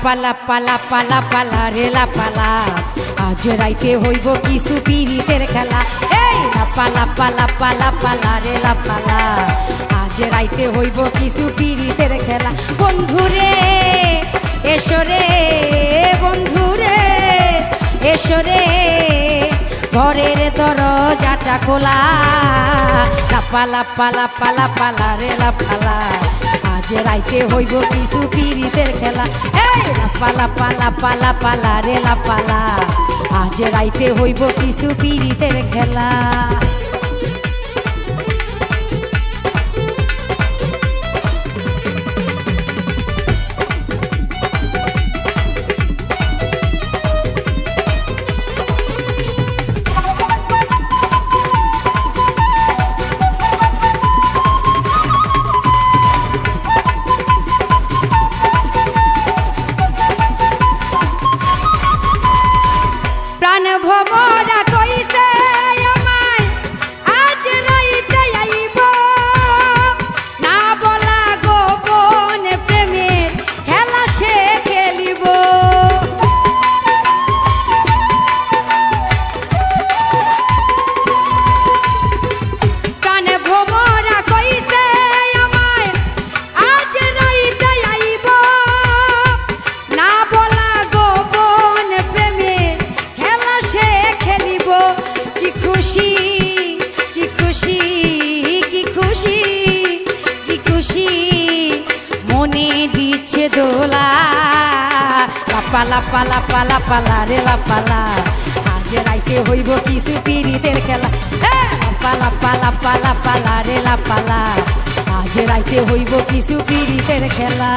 পালা পালা পালা পালা রেলা পালা আজ রাইতে হইব কিছু পিরিতের খেলা। এই পালা পালা পালা পালা রেলা পালা আজ রাইতে হইব কিছু পিরিতের খেলা। বন্ধুরে এসরে বন্ধুরে এসরে ঘরের দরজাটা খোলা। পালা পালা পালা পালা রেলা পালা আজ রাইতে হইব কিছু পিরিতের খেলা। এই পালা পালা পালা পালা রেলা পালা আজ রাইতে হইব কিছু পিরিতের খেলা। প্রাণ ভমরা কইছে আমায় আজ রাইতে আইব না বলা গোপন প্রেমের খেলা সে খেলিব। প্রাণ ভমরা কইছে আমায় আজ রাইতে আইব না বলা গোপন প্রেমের খেলা সে খেলিব। কি খুশি কি খুশি কি খুশি কি খুশি মনে দিচ্ছে দোলা। পালা পালা পালা পালা রেলা পালা আজ রাইতে হইব কিছু পিরিতের খেলা। পালা পালা পালা পালা রেলা পালা আজ রাইতে হইব কিছু পিরিতের খেলা।